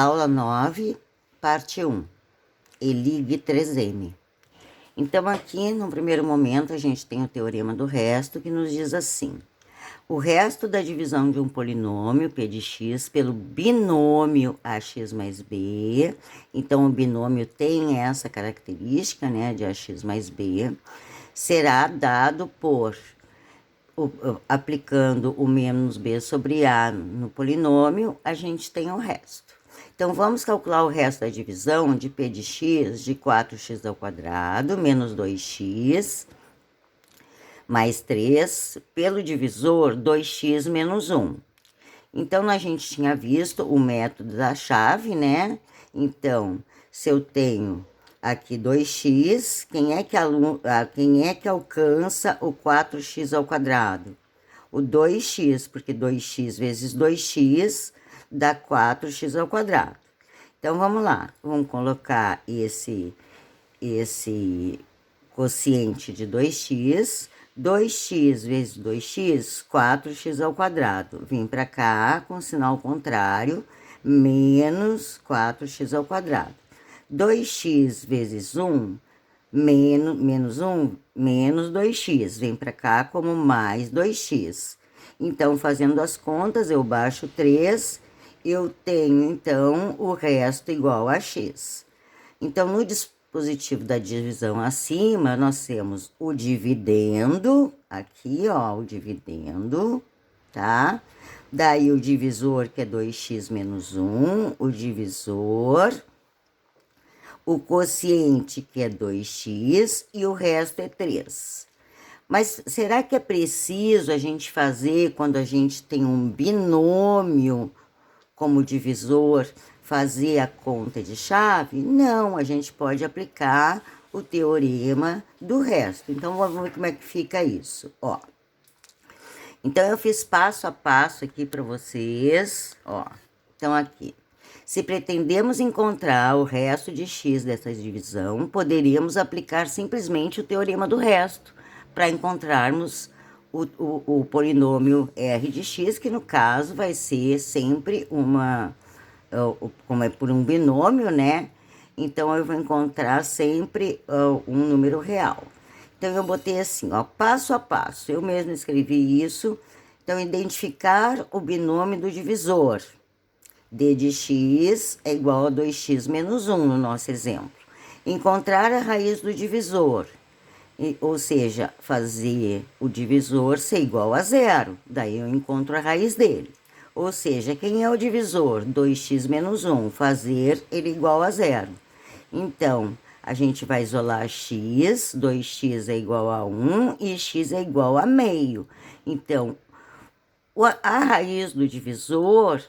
Aula 9, parte 1, Elig 3M. Então, aqui, no primeiro momento, a gente tem o teorema do resto, que nos diz assim: o resto da divisão de um polinômio, p de x, pelo binômio ax mais b, então o binômio tem essa característica, né, de ax mais b, será dado por aplicando o menos b sobre a no polinômio, a gente tem o resto. Então, vamos calcular o resto da divisão de p de x de 4x ao quadrado menos 2x mais 3 pelo divisor 2x menos 1. Então, a gente tinha visto o método da chave, né? Então, se eu tenho aqui 2x, quem é que alcança o 4x ao quadrado? O 2x, porque 2x vezes 2x dá 4x ao quadrado. Então, vamos lá. Vamos colocar esse quociente de 2x. 2x vezes 2x, 4x ao quadrado. Vim para cá com sinal contrário, menos 4x ao quadrado. 2x vezes 1, menos 1, menos 2x. Vem para cá como mais 2x. Então, fazendo as contas, eu baixo 3, eu tenho, então, o resto igual a x. Então, no dispositivo da divisão acima, nós temos o dividendo, aqui, ó, o dividendo, tá? Daí, o divisor, que é 2x menos 1, o divisor, o quociente, que é 2x, e o resto é 3. Mas será que é preciso a gente fazer, quando a gente tem um binômio como divisor, fazer a conta de chave? Não, a gente pode aplicar o teorema do resto. Então, vamos ver como é que fica isso, ó. Então, eu fiz passo a passo aqui para vocês, ó. Então, aqui. Se pretendemos encontrar o resto de x dessa divisão, poderíamos aplicar simplesmente o teorema do resto para encontrarmos o polinômio r de x, que no caso vai ser sempre como é por um binômio, né? Então, eu vou encontrar sempre um número real. Então, eu botei assim, ó, passo a passo. Eu mesmo escrevi isso. Então, identificar o binômio do divisor. D de x é igual a 2x menos 1, no nosso exemplo. Encontrar a raiz do divisor. Ou seja, fazer o divisor ser igual a zero. Daí, eu encontro a raiz dele. Ou seja, quem é o divisor? 2x menos 1. Fazer ele igual a zero. Então, a gente vai isolar x, 2x é igual a 1 e x é igual a meio. Então, a raiz do divisor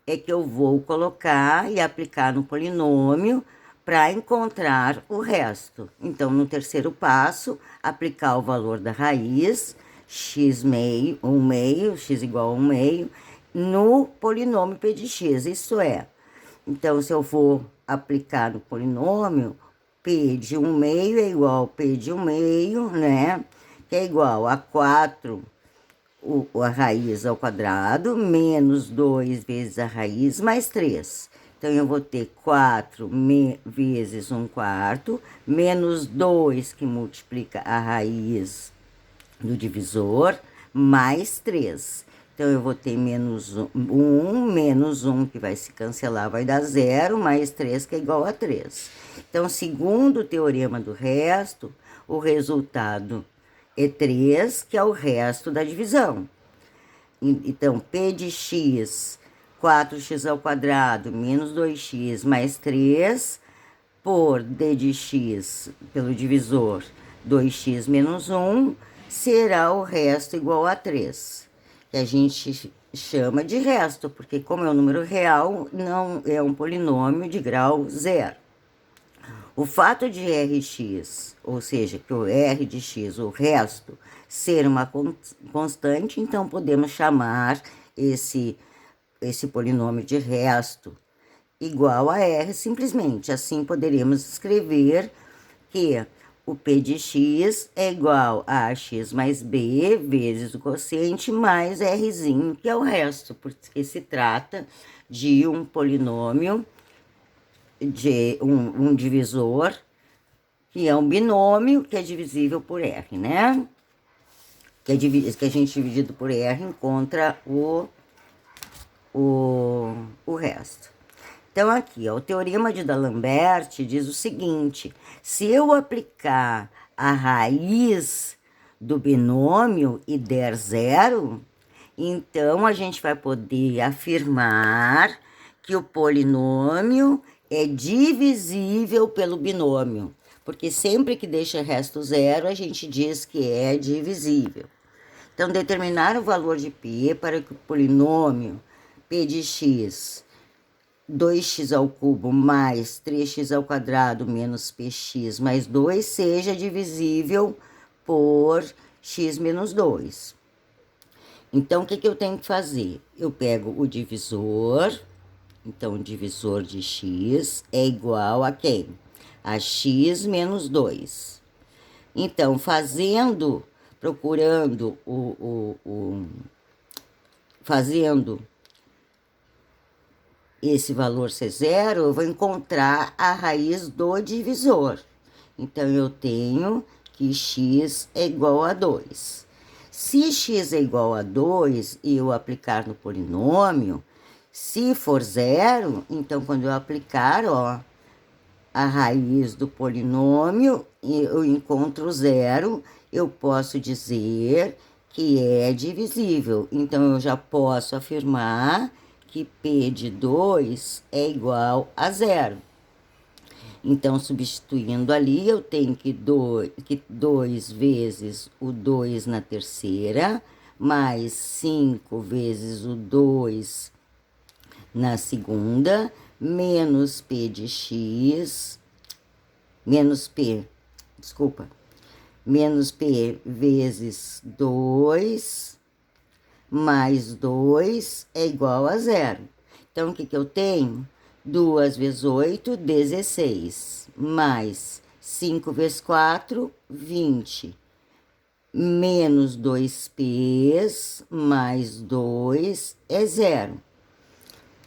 é que eu vou colocar e aplicar no polinômio para encontrar o resto. Então, no terceiro passo, aplicar o valor da raiz, x meio, 1 meio, x igual a 1 meio, no polinômio p de x, isso é. Então, se eu for aplicar no polinômio, p de 1 meio é igual a p de 1 meio, né? Que é igual a 4, a raiz ao quadrado, menos 2 vezes a raiz, mais 3. Então, eu vou ter 4 vezes 1 quarto, menos 2, que multiplica a raiz do divisor, mais 3. Então, eu vou ter menos 1, que vai se cancelar, vai dar 0, mais 3, que é igual a 3. Então, segundo o teorema do resto, o resultado é 3, que é o resto da divisão. Então, p de x, 4x ao quadrado, menos 2x, mais 3, por d de x, pelo divisor, 2x menos 1, será o resto igual a 3. Que a gente chama de resto, porque como é um número real, não é um polinômio de grau zero. O fato de Rx, ou seja, que o R de x, o resto, ser uma constante, então podemos chamar esse polinômio de resto igual a R simplesmente. Assim, poderíamos escrever que o P de x é igual a x mais b vezes o quociente mais rzinho, que é o resto, porque se trata de um polinômio, de um divisor, que é um binômio que é divisível por r, né? Que a gente dividido por r encontra o resto. Então, aqui, ó, o teorema de D'Alembert diz o seguinte: se eu aplicar a raiz do binômio e der zero, então a gente vai poder afirmar que o polinômio é divisível pelo binômio, porque sempre que deixa resto zero, a gente diz que é divisível. Então, determinar o valor de P para que o polinômio P de x 2x ao cubo mais 3x ao quadrado menos px mais 2 seja divisível por x menos 2. Então, o que eu tenho que fazer? Eu pego o divisor, então o divisor de x é igual a quem? A x menos 2. Então, procurando fazendo esse valor ser zero, eu vou encontrar a raiz do divisor. Então, eu tenho que x é igual a 2. Se x é igual a 2 e eu aplicar no polinômio, se for zero, então quando eu aplicar, ó, a raiz do polinômio, eu encontro zero, eu posso dizer que é divisível. Então, eu já posso afirmar que P de 2 é igual a zero. Então, substituindo ali, eu tenho que 2 vezes o 2 na terceira, mais 5 vezes o 2 na segunda, menos P de x, menos P vezes 2, mais 2 é igual a zero. Então, o que eu tenho? 2 vezes 8, 16, mais 5 vezes 4, 20, menos 2p mais 2 é zero.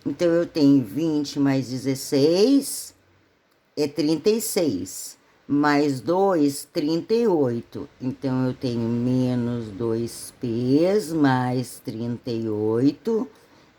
Então, eu tenho 20 mais 16 é 36, mais 2, 38. Então, eu tenho menos 2p mais 38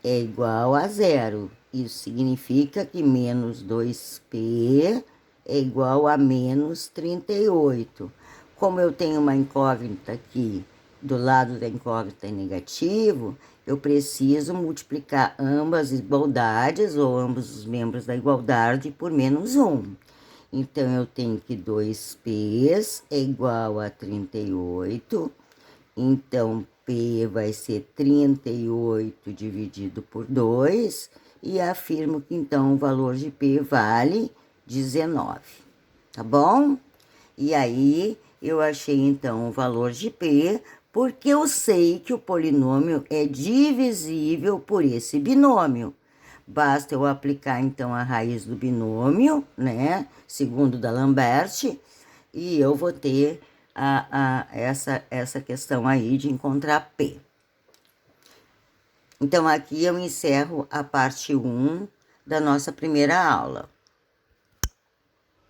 é igual a zero. Isso significa que menos 2p é igual a menos 38. Como eu tenho uma incógnita aqui, do lado da incógnita é negativo, eu preciso multiplicar ambas as igualdades, ou ambos os membros da igualdade, por menos 1. Então, eu tenho que 2p é igual a 38. Então, P vai ser 38 dividido por 2. E afirmo que, então, o valor de P vale 19. Tá bom? E aí, eu achei, então, o valor de P, porque eu sei que o polinômio é divisível por esse binômio. Basta eu aplicar, então, a raiz do binômio, né? Segundo D'Alembert, e eu vou ter essa questão aí de encontrar P. Então, aqui eu encerro a parte 1 da nossa primeira aula.